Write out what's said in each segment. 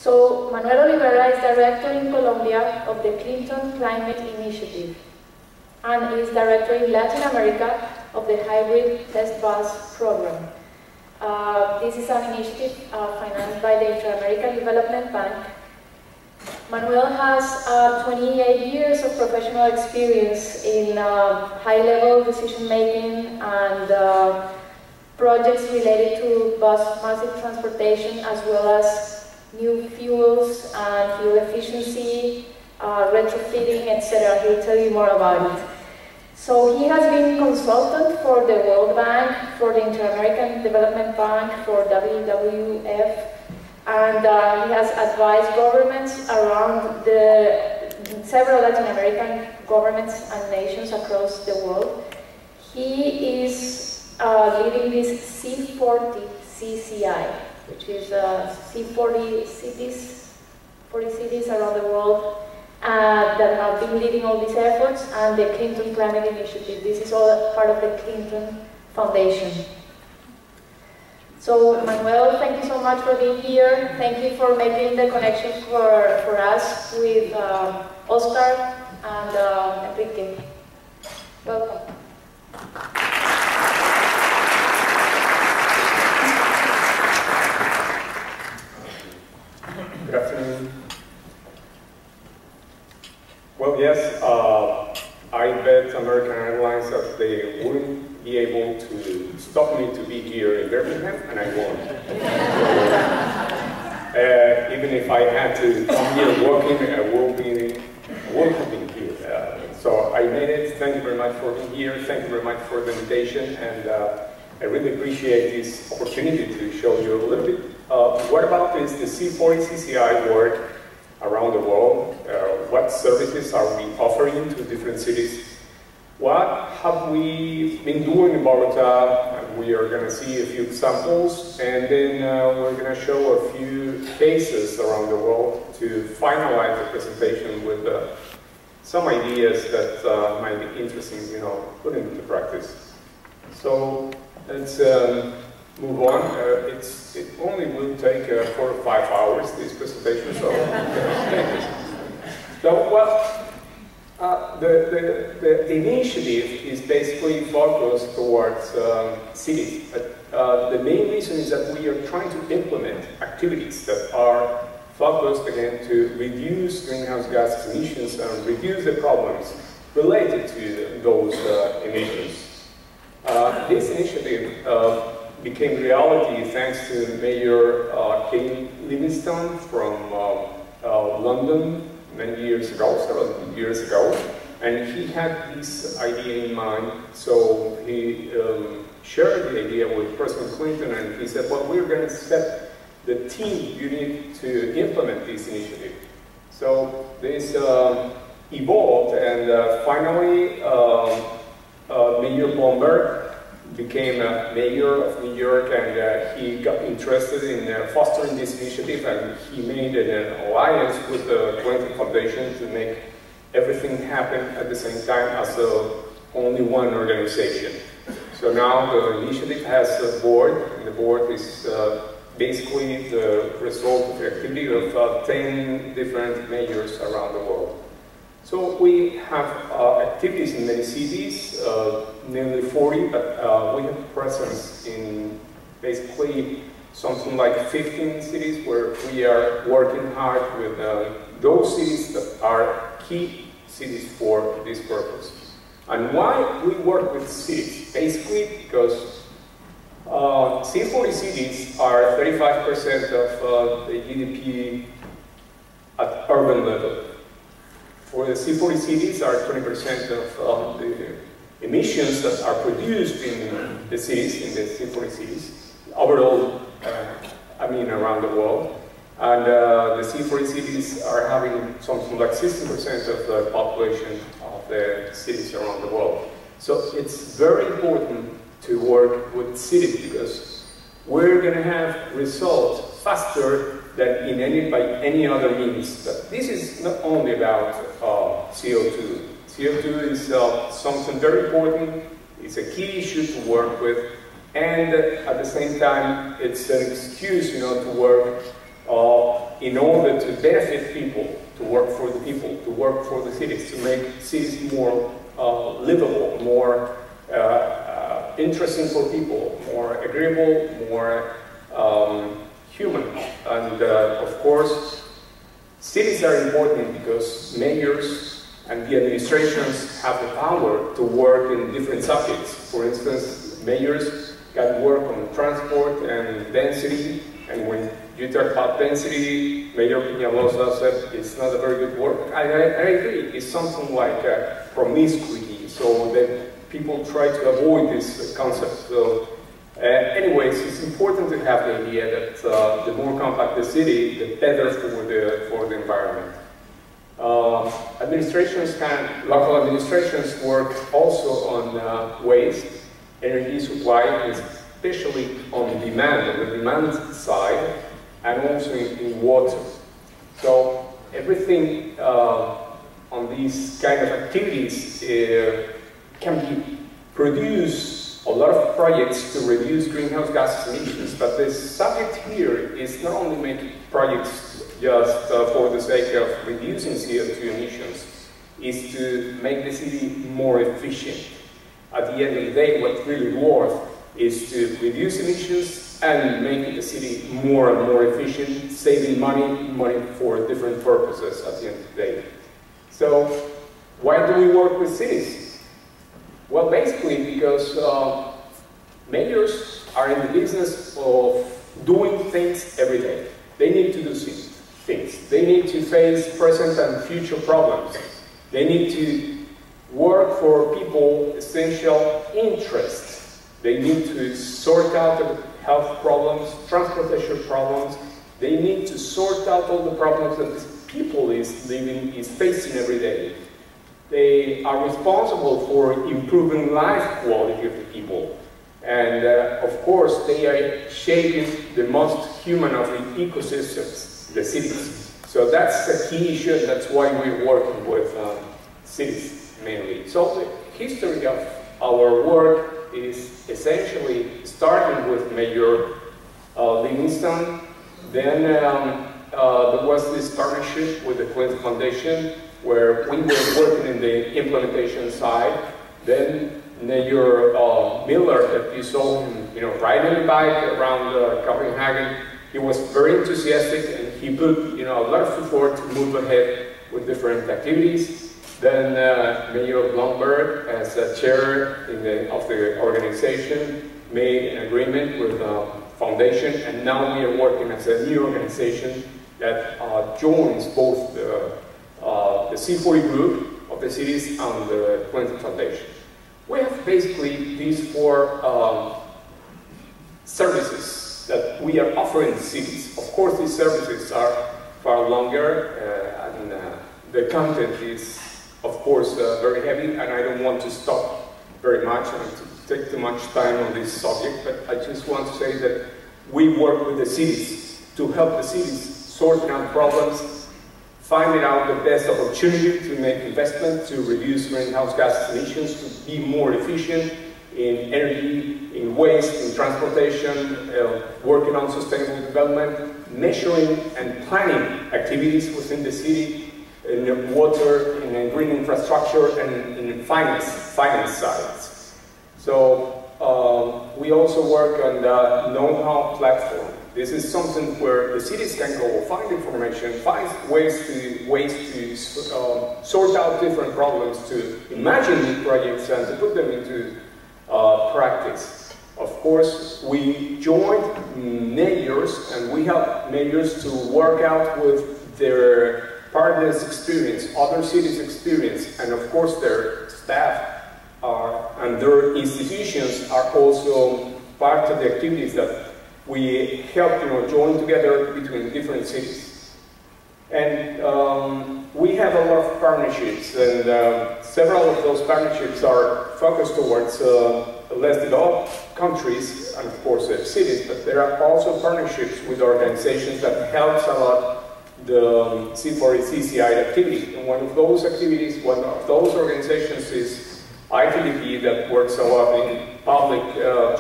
So Manuel Olivera is director in Colombia of the Clinton Climate Initiative and is director in Latin America of the Hybrid Test Bus Program. This is an initiative financed by the Inter-American Development Bank. Manuel has 28 years of professional experience in high-level decision-making and projects related to bus massive transportation, as well as new fuels and fuel efficiency, retrofitting, etc. He'll tell you more about it. So he has been consultant for the World Bank, for the Inter-American Development Bank, for WWF, and he has advised governments around several Latin American governments and nations across the world. He is leading this C40 CCI, which is C40 cities, 40 cities around the world that have been leading all these efforts, and the Clinton Climate Initiative. This is all part of the Clinton Foundation. So Manuel, thank you so much for being here. Thank you for making the connection for us with Oscar and Enrique. Welcome. Good afternoon. Well, yes, I bet American Airlines that they wouldn't be able to stop me to be here in Birmingham, and I won't. Even if I had to come here walking, I would have been here. So I made it. Thank you very much for being here. Thank you very much for the invitation, and I really appreciate this opportunity to show you a little bit what about the C40 CCI work around the world. What services are we offering to different cities? What have we been doing in Bogota? We are going to see a few examples, and then we're going to show a few cases around the world to finalize the presentation with some ideas that might be interesting, put into practice. So let's move on. It only will take 4 or 5 hours, this presentation, so well, the initiative is basically focused towards cities. The main reason is that we are trying to implement activities that are focused, again, to reduce greenhouse gas emissions and reduce the problems related to those emissions. This initiative became reality thanks to Mayor King Livingstone from London many years ago, several years ago, and he had this idea in mind. So he shared the idea with President Clinton, and he said, well, we're going to set the team you need to implement this initiative. So this evolved, and finally Mayor Bloomberg became mayor of New York, and he got interested in fostering this initiative, and he made an alliance with the Clinton Foundation to make everything happen at the same time as only one organization. So now the initiative has a board, and the board is basically the result of the activity of 10 different mayors around the world. So we have activities in many cities, nearly 40, but we have presence in basically something like 15 cities where we are working hard with those cities that are key cities for this purpose. And why we work with cities? Basically because C40 cities are 35% of the GDP at urban level. For the C40 cities are 20% of the emissions that are produced in the cities, in the C40 cities, overall, around the world. And the C40 cities are having something like 60% of the population of the cities around the world. So it's very important to work with cities because we're going to have results faster than by any other means. But this is not only about CO2. CO2 is something very important. It's a key issue to work with, and at the same time, it's an excuse, to work in order to benefit people, to work for the people, to work for the cities, to make cities more livable, more interesting for people, more agreeable, more human. And of course, cities are important because mayors and the administrations have the power to work in different subjects. For instance, mayors can work on transport and density, and when you talk about density, Mayor Peñalosa said it's not a very good word. I agree, it's something like promiscuity, so that people try to avoid this concept. So, anyways, it's important to have the idea that the more compact the city, the better for the environment. Local administrations work also on waste, energy supply, especially on the demand side, and also in water. So everything on these kind of activities can be produce a lot of projects to reduce greenhouse gas emissions, but the subject here is not only making projects just for the sake of reducing CO2 emissions, is to make the city more efficient. At the end of the day, what really worth is to reduce emissions and make the city more and more efficient, saving money for different purposes at the end of the day. So, why do we work with cities? Well, basically because mayors are in the business of doing things every day. They need to do things. They need to face present and future problems. They need to work for people essential interests. They need to sort out the health problems, transportation problems. They need to sort out all the problems that this people is facing every day. They are responsible for improving life quality of the people. And of course, they are shaping the most human of the ecosystems, the cities. So that's the key issue, and that's why we're working with cities mainly. So the history of our work is essentially starting with Mayor Livingston. Then there was this partnership with the Clinton Foundation, where we were working in the implementation side. Then Mayor Miller, that you saw him, riding a bike around Copenhagen, he was very enthusiastic, and he put, a lot of effort to move ahead with different activities. Then Mayor Blomberg, as chair of the organization, made an agreement with the foundation, and now we are working as a new organization that joins both the C40 group of the cities and the Clinton Foundation. We have basically these four services that we are offering the cities. Of course, these services are far longer, and the content is, of course, very heavy, and I don't want to stop very much and to take too much time on this subject, but I just want to say that we work with the cities to help the cities sort out problems, finding out the best opportunity to make investment, to reduce greenhouse gas emissions, to be more efficient in energy, in waste, in transportation, working on sustainable development, measuring and planning activities within the city, in water, in green infrastructure, and in finance sides. So we also work on the know-how platform. This is something where the cities can go find information, find ways to sort out different problems, to imagine new projects and to put them into practice. Of course, we joined mayors, and we help mayors to work out with their partners' experience, other cities' experience, and of course their staff and their institutions are also part of the activities that we help join together between different cities. And we have a lot of partnerships, and several of those partnerships are focused towards less developed countries and of course cities, but there are also partnerships with organizations that helps a lot the C4CCI activity. And one of those organizations is ITDP, that works a lot in public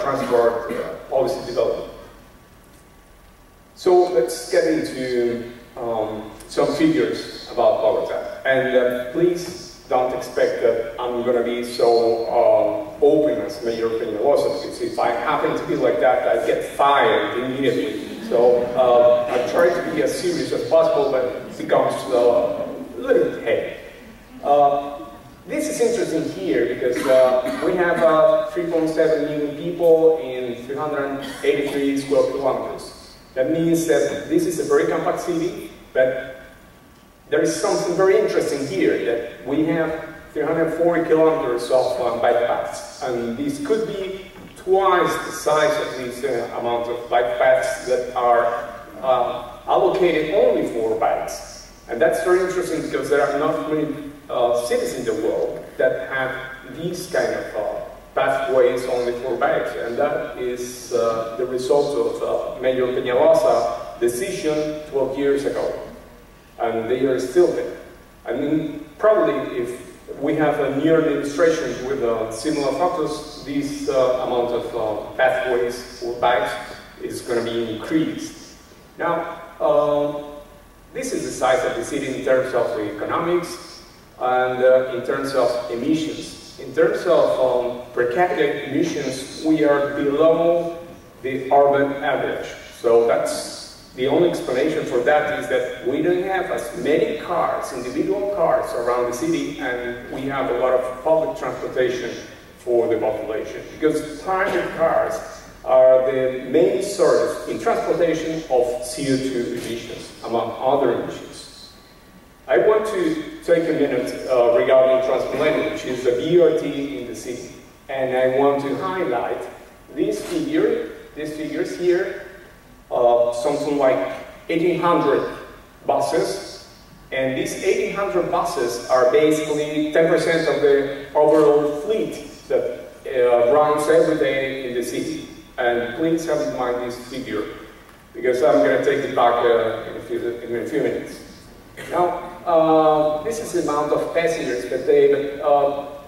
transport policy development. So let's get into some figures about Bogota. And please don't expect that I'm going to be so open as Mayor Peñalosa, because if I happen to be like that, I get fired immediately. So I try to be as serious as possible, but it becomes a little bit heavy. This is interesting here because we have 3.7 million people in 383 square kilometers. That means that this is a very compact city, but there is something very interesting here, that we have 340 kilometers of bike paths, and this could be twice the size of this amount of bike paths that are allocated only for bikes. And that's very interesting because there are not many cities in the world that have these kind of pathways only for bikes, and that is the result of Mayor Peñalosa's decision 12 years ago. And they are still there. I mean, probably if we have a new administration with similar focus, this amount of pathways for bikes is going to be increased. Now, this is the size of the city in terms of economics and in terms of emissions. In terms of per capita emissions, we are below the urban average. So that's the only explanation for that, is that we don't have as many cars, individual cars around the city, and we have a lot of public transportation for the population. Because private cars are the main source in transportation of CO2 emissions, among other emissions. I want to take a minute regarding Transmilenio, which is the BRT in the city. And I want to highlight these figures here. Something like 1,800 buses, and these 1,800 buses are basically 10% of the overall fleet that runs every day in the city. And please have in mind this figure, because I'm going to take it back in a few minutes. Now, this is the amount of passengers per day, but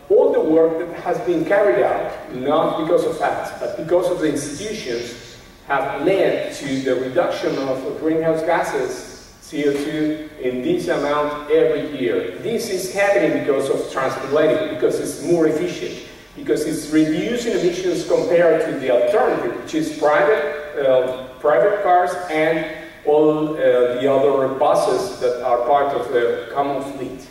all the work that has been carried out, not because of us, but because of the institutions, have led to the reduction of greenhouse gases, CO2, in this amount every year. This is happening because of Transmilenio, because it's more efficient, because it's reducing emissions compared to the alternative, which is private cars and all the other buses that are part of the common fleet.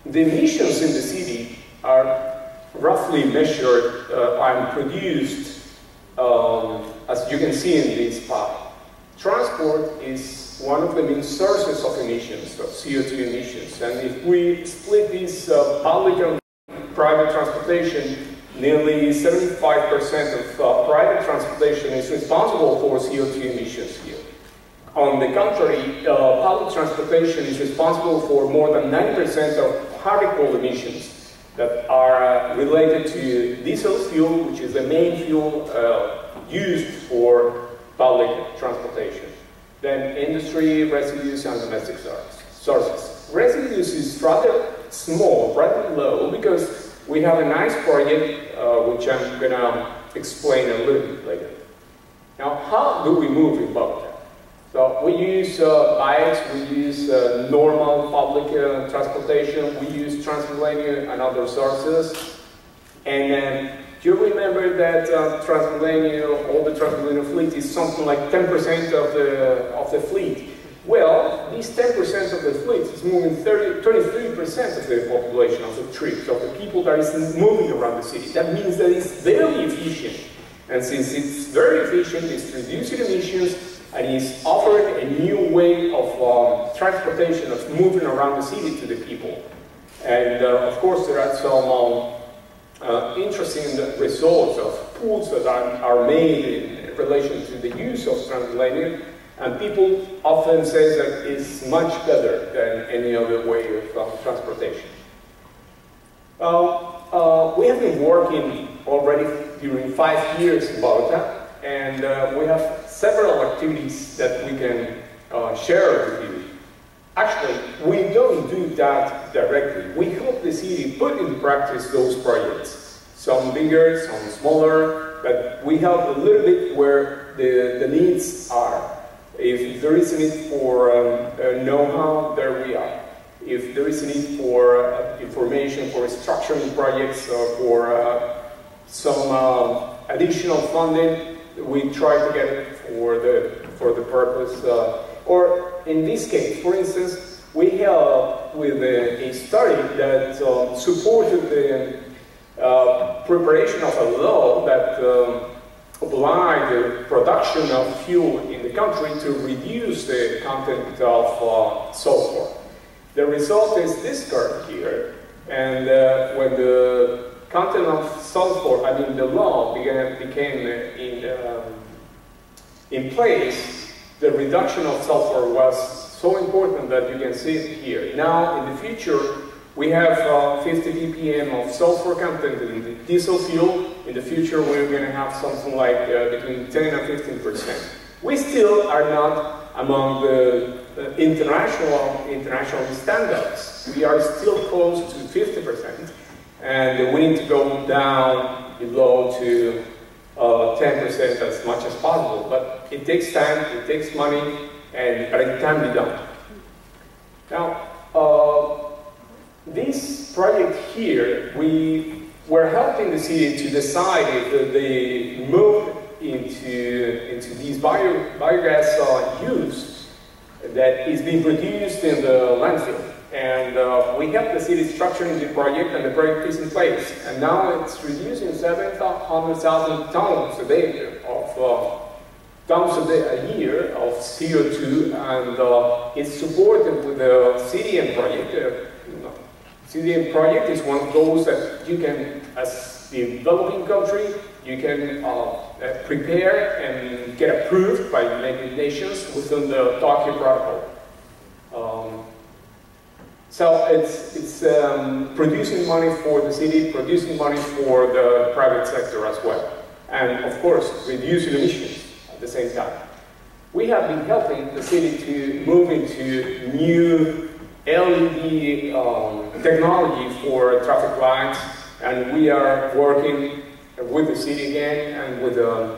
The emissions in the city are roughly measured and produced, as you can see in this pie. Transport is one of the main sources of emissions, of CO2 emissions. And if we split this public and private transportation, nearly 75% of private transportation is responsible for CO2 emissions here. On the contrary, public transportation is responsible for more than 90% of particle emissions that are related to diesel fuel, which is the main fuel used for public transportation. Then industry, residues, and domestic sources. Residues is rather small, rather low, because we have a nice project, which I'm going to explain a little bit later. Now, how do we move in Bogota? So we use bikes, we use normal public transportation, we use Transmilenio and other sources. And do you remember that Transmilenio, all the Transmilenio fleet is something like 10% of the fleet? Well, this 10% of the fleet is moving 23% of the population of the trips, of the people that is moving around the city. That means that it's very efficient. And since it's very efficient, it's reducing emissions, and is offering a new way of transportation, of moving around the city to the people. And of course, there are some interesting results of polls that are made in relation to the use of Transmilenio, and people often say that it's much better than any other way of transportation. We have been working already during 5 years in Bogota, and we have several activities that we can share with you. Actually, we don't do that directly. We help the city put into practice those projects. Some bigger, some smaller, but we help a little bit where the needs are. If there is a need for know-how, there we are. If there is a need for information, for structuring projects, or for some additional funding, we try to get it for the purpose. Or in this case, for instance, we helped with a study that supported the preparation of a law that obliged the production of fuel in the country to reduce the content of sulfur. The result is this curve here, and when the content of sulfur, I mean the law became in place, the reduction of sulfur was so important that you can see it here. Now, in the future, we have 50 ppm of sulfur content in the diesel fuel. In the future, we're going to have something like between 10 and 15%. We still are not among the international standards. We are still close to 50%, and we need to go down below to 10% as much as possible. But it takes time, it takes money, but it can be done. Now, this project here, we were helping the city to decide if they move into these biogas use that is being produced in the landfill. And we helped the city structuring the project, and the project is in place. And now it's reducing 700,000 tons a day a year of CO2, and it's supported with the CDM project. CDM project is one of those that you can, as the developing country, you can prepare and get approved by United Nations within the Tokyo Protocol. So it's producing money for the city, producing money for the private sector as well, and of course reducing emissions at the same time. We have been helping the city to move into new LED technology for traffic lights, and we are working with the city again and with the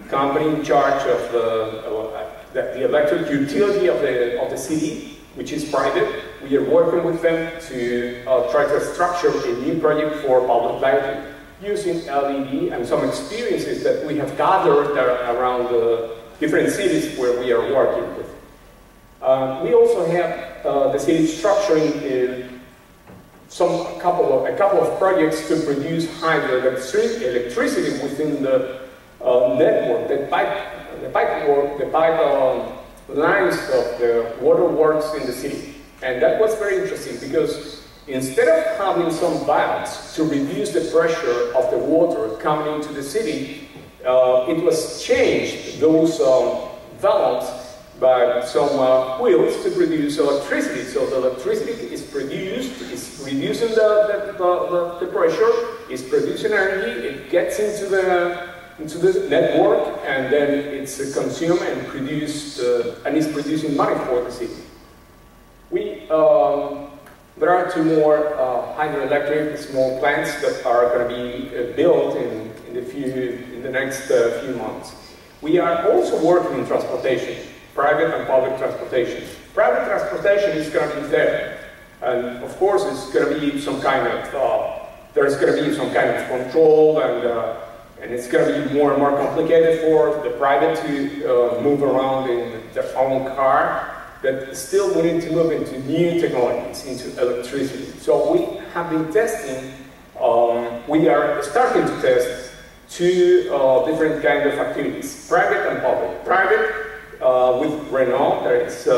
company in charge of the electric utility of the city, which is private. We are working with them to try to structure a new project for public lighting using LED and some experiences that we have gathered around the different cities where we are working with. We also have the city structuring a couple of projects to produce hydroelectricity within the network, the pipe lines of the waterworks in the city. And that was very interesting because instead of having some valves to reduce the pressure of the water coming into the city, it was changed, those valves, by some wheels to produce electricity. So the electricity is produced, it's reducing the pressure, it's producing energy, it gets into the network, and then it's consumed and produced, and it's producing money for the city. There are two more hydroelectric small plants that are going to be built in the next few months. We are also working in transportation, private and public transportation. Private transportation is going to be there, and of course it's going to be some kind of there's going to be some kind of control, and it's going to be more and more complicated for the private to move around in their own car. But still we need to move into new technologies, into electricity. So we have been testing, we are starting to test two different kinds of activities, private and public. Private with Renault, that is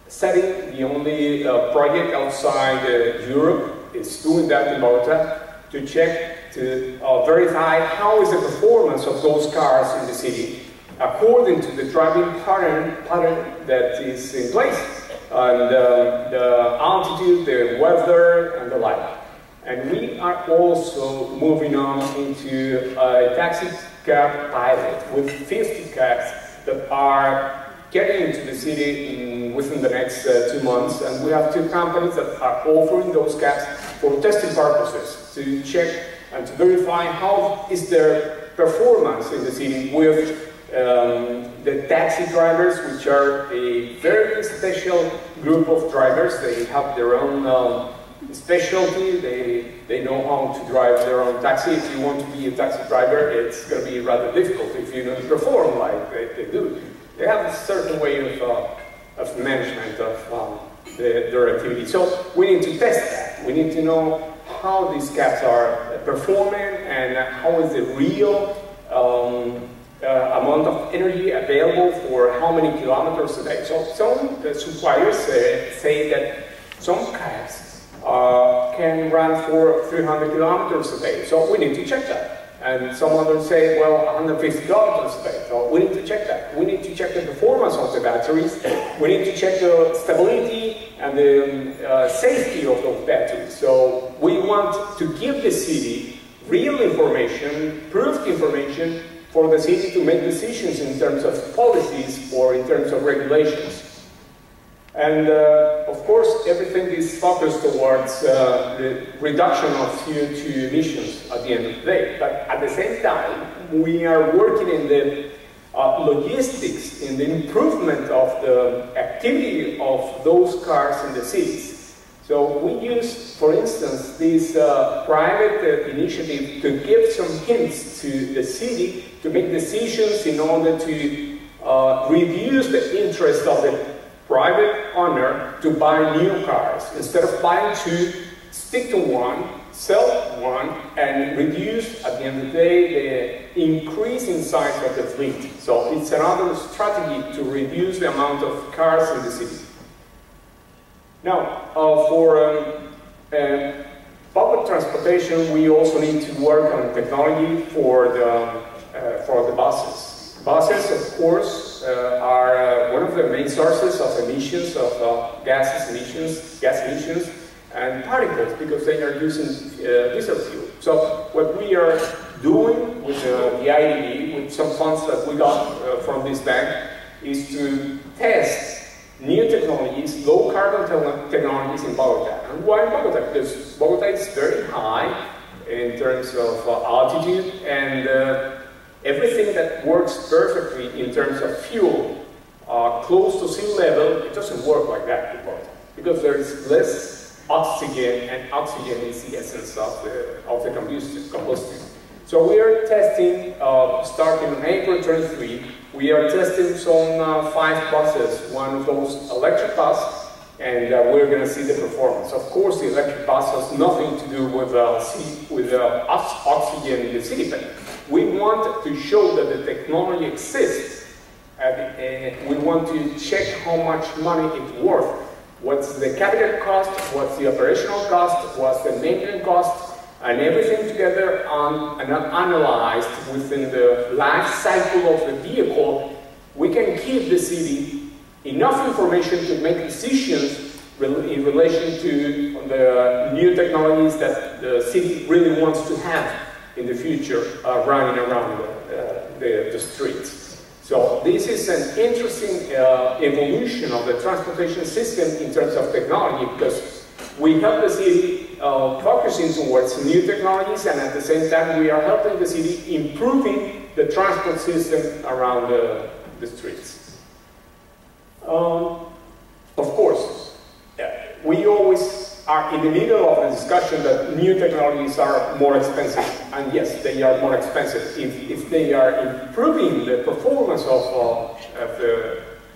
setting the only project outside Europe, is doing that in Bogota, to check, to verify how is the performance of those cars in the city according to the driving pattern that is in place, and the altitude, the weather, and the like. And we are also moving on into a taxi cab pilot with 50 cabs that are getting into the city within the next 2 months. And we have two companies that are offering those cabs for testing purposes, to check and to verify how is their performance in the city with the taxi drivers, which are a very special group of drivers. They have their own specialty. They know how to drive their own taxi. If you want to be a taxi driver, it's going to be rather difficult if you don't perform like they do. They have a certain way of management of their activity. So we need to test that. We need to know how these cabs are performing and how is the real amount of energy available for how many kilometers a day. So some suppliers say that some cabs can run for 300 kilometers a day. So we need to check that. And some others say, well, 150 kilometers a day. So we need to check that. We need to check the performance of the batteries. We need to check the stability and the safety of those batteries. So we want to give the city real information, proved information, for the city to make decisions in terms of policies or in terms of regulations. And of course, everything is focused towards the reduction of CO2 emissions at the end of the day. But at the same time, we are working in the logistics, in the improvement of the activity of those cars in the cities. So we use, for instance, this private initiative to give some hints to the city to make decisions in order to reduce the interest of the private owner to buy new cars. Instead of buying two, stick to one, sell one, and reduce, at the end of the day, the increase in size of the fleet. So it's another strategy to reduce the amount of cars in the city. Now, for public transportation, we also need to work on technology for the buses. Buses, of course, are one of the main sources of emissions, of gas emissions, and particles, because they are using diesel fuel. So what we are doing with the IDB, with some funds that we got from this bank, is to test new technologies, low carbon technologies in Bogota. And why Bogota? Because Bogota is very high in terms of altitude, and everything that works perfectly in terms of fuel close to sea level, it doesn't work like that in Bogota, because there is less oxygen, and oxygen is the essence of the combustion. So we are testing, starting on April 23, we are testing some 5 buses, one of those electric buses, and we're going to see the performance. Of course, the electric bus has nothing to do with oxygen in the city, but we want to show that the technology exists, and we want to check how much money it's worth. What's the capital cost, what's the operational cost, what's the maintenance cost, and everything together and analyzed within the life cycle of the vehicle. We can give the city enough information to make decisions in relation to the new technologies that the city really wants to have in the future running around the streets. So this is an interesting evolution of the transportation system in terms of technology, because we help the city focusing towards new technologies, and at the same time we are helping the city improving the transport system around the streets. Of course, we always are in the middle of a discussion that new technologies are more expensive, and yes, they are more expensive. If they are improving the performance of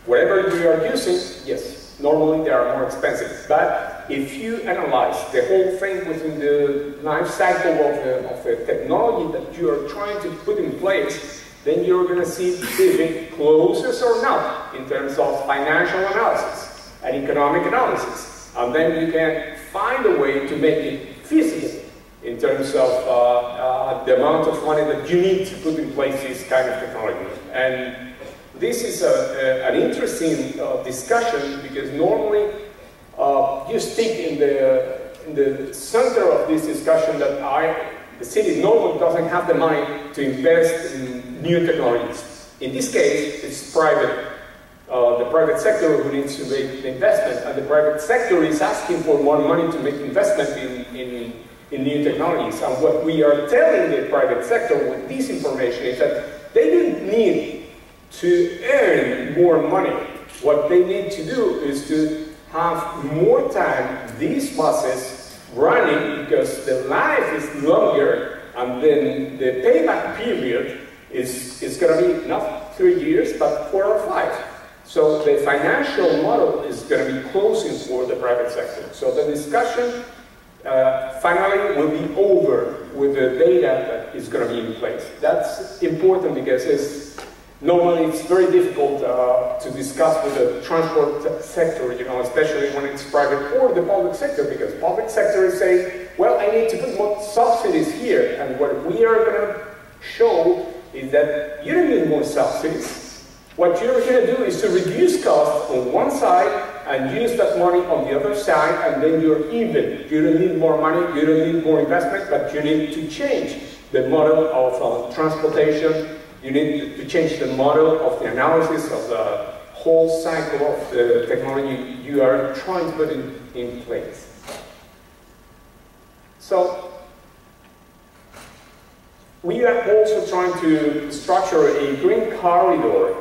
whatever you are using, yes, normally they are more expensive. But if you analyze the whole thing within the life cycle of the technology that you are trying to put in place, then you're going to see if it closes or not in terms of financial analysis and economic analysis. And then you can find a way to make it feasible in terms of the amount of money that you need to put in place this kind of technology. And this is an interesting discussion, because normally you stick in the center of this discussion that the city normally doesn't have the money to invest in new technologies. In this case, it's private. The private sector who needs to make the investment, and the private sector is asking for more money to make investment in new technologies. And what we are telling the private sector with this information is that they don't need to earn more money. What they need to do is to have more time these buses running, because the life is longer, and then the payback period is going to be not 3 years, but 4 or 5. So the financial model is going to be closing for the private sector. So the discussion finally will be over with the data that is going to be in place. That's important because normally it's very difficult to discuss with the transport sector, you know, especially when it's private or the public sector, because public sector is saying, well, I need to put more subsidies here, and what we are going to show is that you don't need more subsidies. What you're going to do is to reduce costs on one side and use that money on the other side, and then you're even. You don't need more money, you don't need more investment, but you need to change the model of transportation. You need to change the model of the analysis of the whole cycle of the technology you are trying to put in place. So, we are also trying to structure a green corridor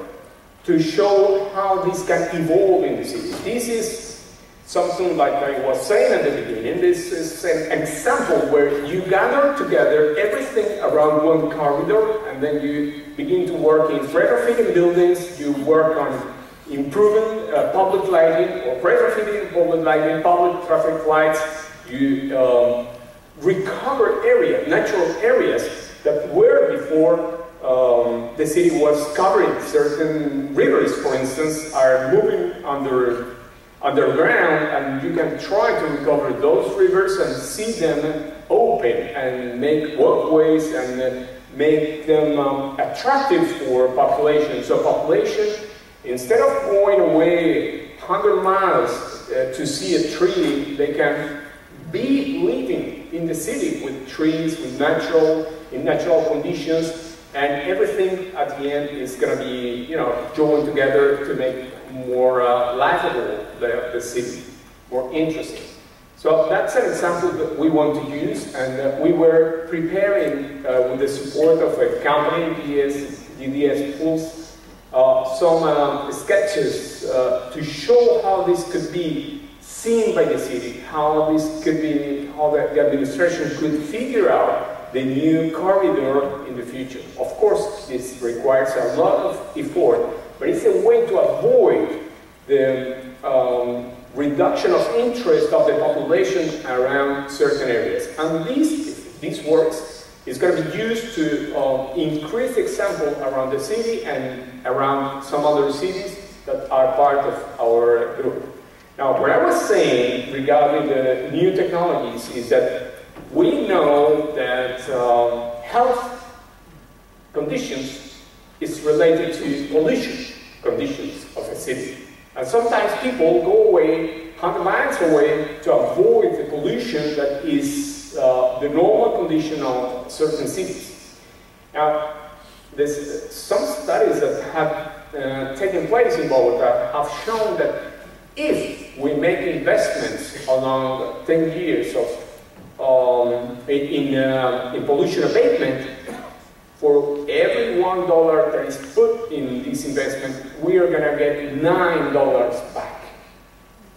to show how this can evolve in the city. This is something like I was saying at the beginning. This is an example where you gather together everything around one corridor, and then you begin to work in retrofitting buildings, you work on improving public lighting, or retrofitting public lighting, public traffic lights, you recover natural areas that were before the city was covering. Certain rivers, for instance, are moving underground, and you can try to recover those rivers and see them open and make walkways and make them attractive for population. So population, instead of going away 100 miles to see a tree, they can be living in the city with trees, with natural conditions. And everything at the end is going to be, you know, joined together to make more livable the city, more interesting. So that's an example that we want to use, and we were preparing with the support of a company, DDS Pulse, some sketches to show how this could be seen by the city, how this could be, how the administration could figure out the new corridor in the future. Of course, this requires a lot of effort, but it's a way to avoid the reduction of interest of the population around certain areas. And this works is going to be used to increase example around the city and around some other cities that are part of our group. Now, what I was saying regarding the new technologies is that we know that health conditions is related to pollution conditions of a city. And sometimes people go away 100 miles away to avoid the pollution that is the normal condition of certain cities. Now, there's some studies that have taken place in Bogota have shown that if we make investments along 10 years of in pollution abatement, for every $1 that is put in this investment, we are going to get $9 back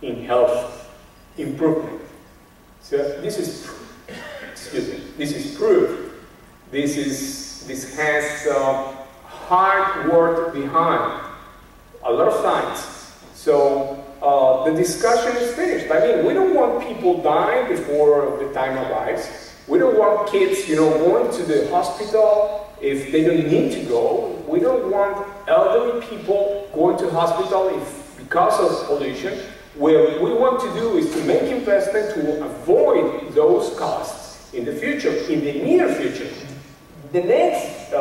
in health improvement. So this is, this is proof. This has hard work behind, a lot of science. So the discussion is finished. I mean, we don't want people dying before the time arrives. We don't want kids, you know, going to the hospital if they don't need to go. We don't want elderly people going to hospital because of pollution. What we want to do is to make investment to avoid those costs in the future, in the near future. The next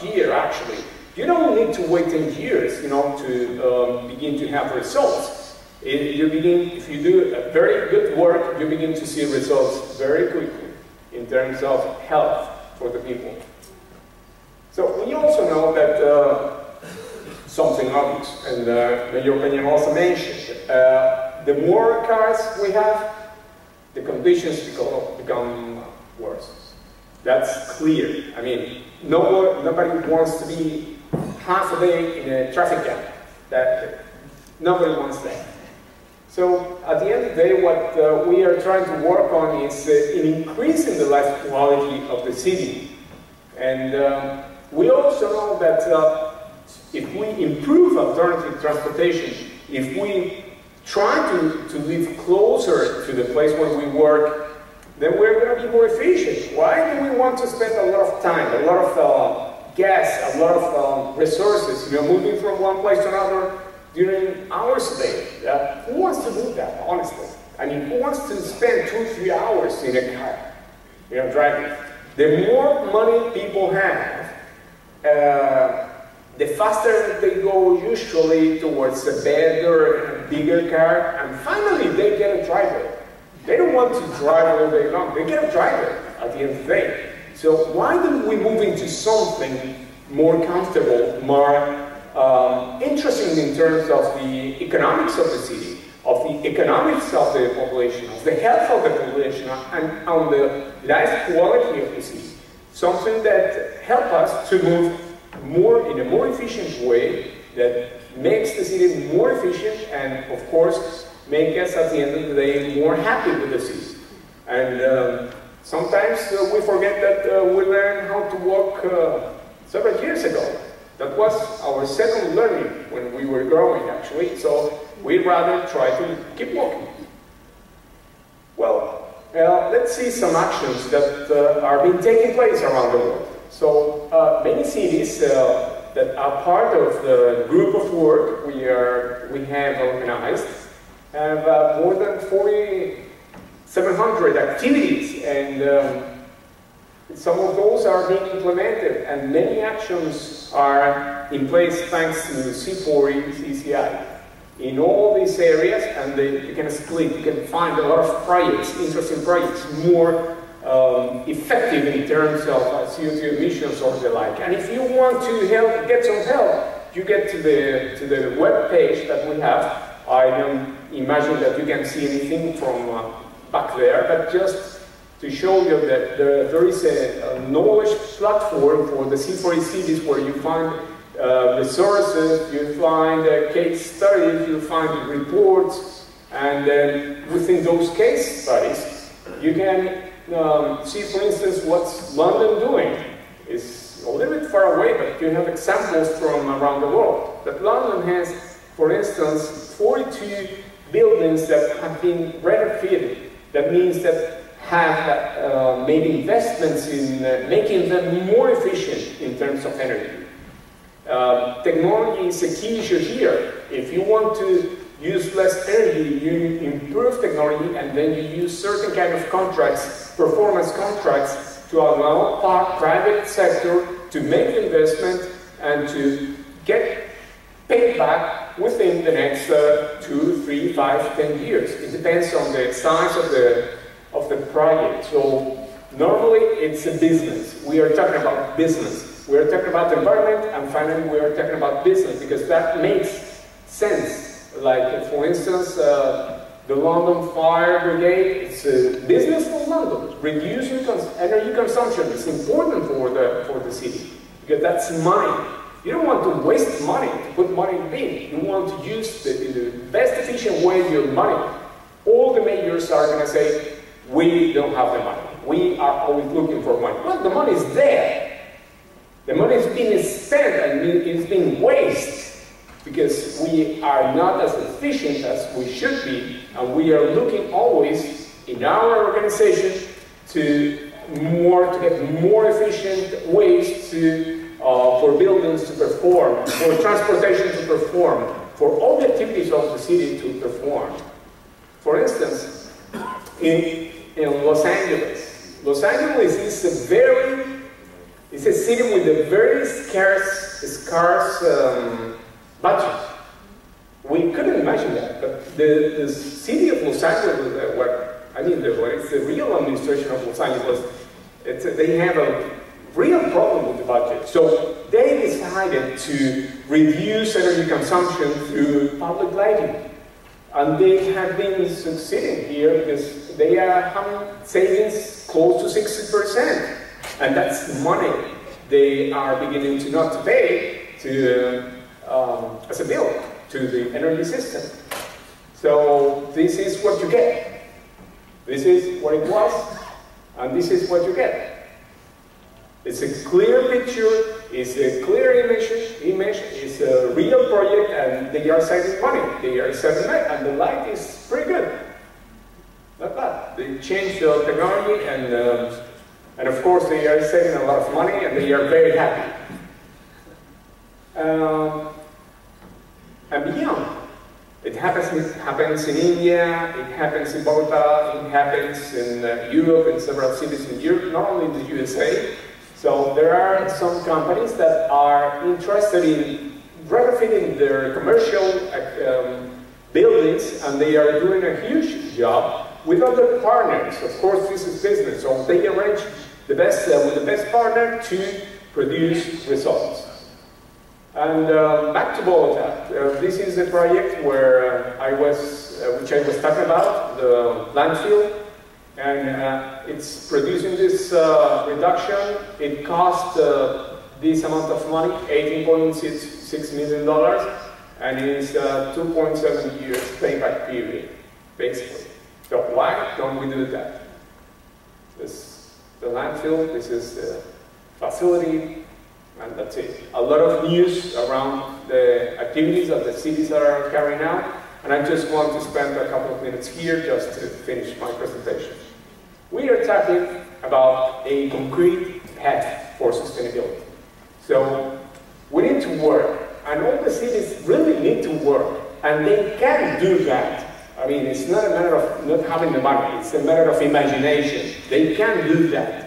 year, actually, you don't need to wait 10 years, you know, to begin to have results. If you do a very good work, you begin to see results very quickly in terms of health for the people. So we also know that something obvious, and Mayor Peña also mentioned, the more cars we have, the conditions become worse. That's clear. I mean, nobody wants to be half a day in a traffic jam. That nobody wants that. So at the end of the day, what we are trying to work on is in increasing the life quality of the city. And we also know that if we improve alternative transportation, if we try to live closer to the place where we work, then we're going to be more efficient. Why do we want to spend a lot of time, a lot of gas, a lot of resources, moving from one place to another during hours a day? Who wants to do that, honestly? I mean, who wants to spend 2-3 hours in a car, driving? The more money people have, the faster they go usually towards a better and bigger car, and finally they get a driver. They don't want to drive all day long, they get a driver at the end of the day. So why don't we move into something more comfortable, more interesting in terms of the economics of the city, of the economics of the population, of the health of the population, and on the life quality of the city. Something that helps us to move in a more efficient way, that makes the city more efficient, and of course make us at the end of the day more happy with the city. And sometimes we forget that we learned how to walk several years ago. That was our second learning when we were growing, actually, so we'd rather try to keep walking. Well, let's see some actions that are being taking place around the world. So many cities that are part of the group of work we have organized have more than 4,700 activities, and some of those are being implemented, and many actions are in place thanks to C4E, CCI. In all these areas, and you can split, you can find a lot of projects, interesting projects, more effective in terms of CO2 emissions or the like. And if you want to get some help, you get to the web page that we have. I don't imagine that you can see anything from back there, but just to show you that there is a knowledge platform for the C4E cities where you find resources, you find case studies, you find reports, and within those case studies, you can see, for instance, what's London doing. It's a little bit far away, but you have examples from around the world. But London has, for instance, 42 buildings that have been retrofitted. That means that have made investments in making them more efficient in terms of energy. Technology is a key issue here. If you want to use less energy, you improve technology, and then you use certain kind of contracts, performance contracts, to allow private sector to make investment and to get paid back within the next 2, 3, 5, 10 years. It depends on the size of the project. So normally it's a business. We are talking about business. We are talking about environment, and finally we are talking about business, because that makes sense. Like, for instance, the London Fire Brigade, it's a business for London. Reducing energy consumption is important for the city, because that's money. You don't want to waste money, to put money in the bin. You want to use the best efficient way your money. All the majors are going to say, we don't have the money. We are always looking for money. Well, the money is there. The money is being spent and it's being wasted because we are not as efficient as we should be, and we are looking always in our organization to get more efficient ways for buildings to perform, for transportation to perform, for all the activities of the city to perform. For instance, in Los Angeles. Los Angeles is a city with a very scarce budget. We couldn't imagine that, but the city of Los Angeles, the real administration of Los Angeles, they have a real problem with the budget. So they decided to reduce energy consumption through public lighting. And they have been succeeding here because they are having savings close to 60%. And that's money they are beginning to not pay. as a bill to the energy system. So this is what you get. This is what it was, and this is what you get. It's a clear picture, it's a clear image, it's a real project, and they are saving money. They are saving light, and the light is pretty good. Not bad. They changed the technology, and of course they are saving a lot of money, and they are very happy. And beyond. It happens in India, it happens in Bogota, it happens in Europe, in several cities in Europe, not only in the USA. So there are some companies that are interested in retrofitting their commercial buildings, and they are doing a huge job with other partners. Of course, this is business, so they arrange the best with the best partner to produce results. And back to Bogota. This is the project where which I was talking about, the landfill, and it's producing this reduction. It cost this amount of money, $18.6 million, and it's 2.7 years payback period, basically. So why don't we do that? This is the landfill, this is the facility, and that's it. A lot of news around the activities that the cities are carrying out, and I just want to spend a couple of minutes here just to finish my presentation. We are talking about a concrete path for sustainability. So we need to work, and all the cities really need to work, and they can do that. I mean, it's not a matter of not having the money, it's a matter of imagination. They can do that.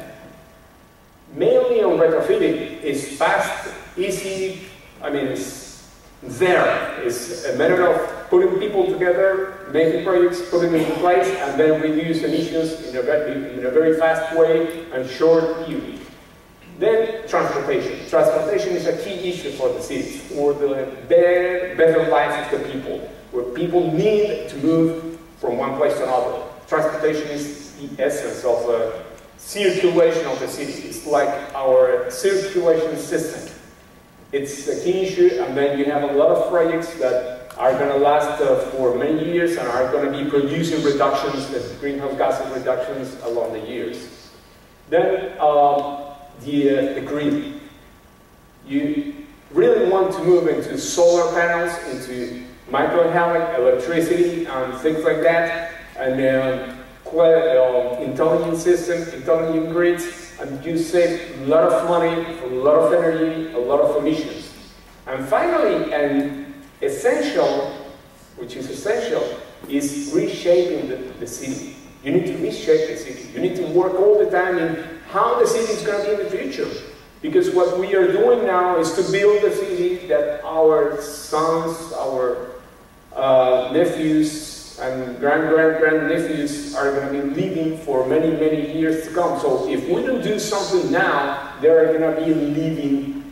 Mainly on retrofitting, it's fast, easy, I mean, it's there. It's a matter of putting people together, making projects, putting them in place, and then reduce emissions in a very fast way and short period. Then transportation. Transportation is a key issue for the cities, for the better life of the people, where people need to move from one place to another. Transportation is the essence of circulation of the city. It's like our circulation system. It's a key issue, and then you have a lot of projects that are going to last for many years and are going to be producing reductions, greenhouse gas reductions along the years. Then the grid. You really want to move into solar panels, into microhydro electricity and things like that, and intelligent systems, intelligent grids, and you save a lot of money, a lot of energy, a lot of emissions. And finally, and essential, which is essential, is reshaping the city. You need to reshape the city. You need to work all the time in how the city is going to be in the future. Because what we are doing now is to build a city that our sons, our nephews, and grand-nephews are going to be living for many, many years to come. So if we don't do something now, they're going to be living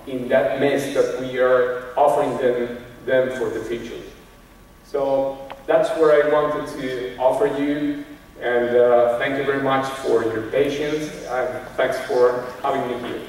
in that mess that we are offering them for the future. So that's what I wanted to offer you, and thank you very much for your patience, and thanks for having me here.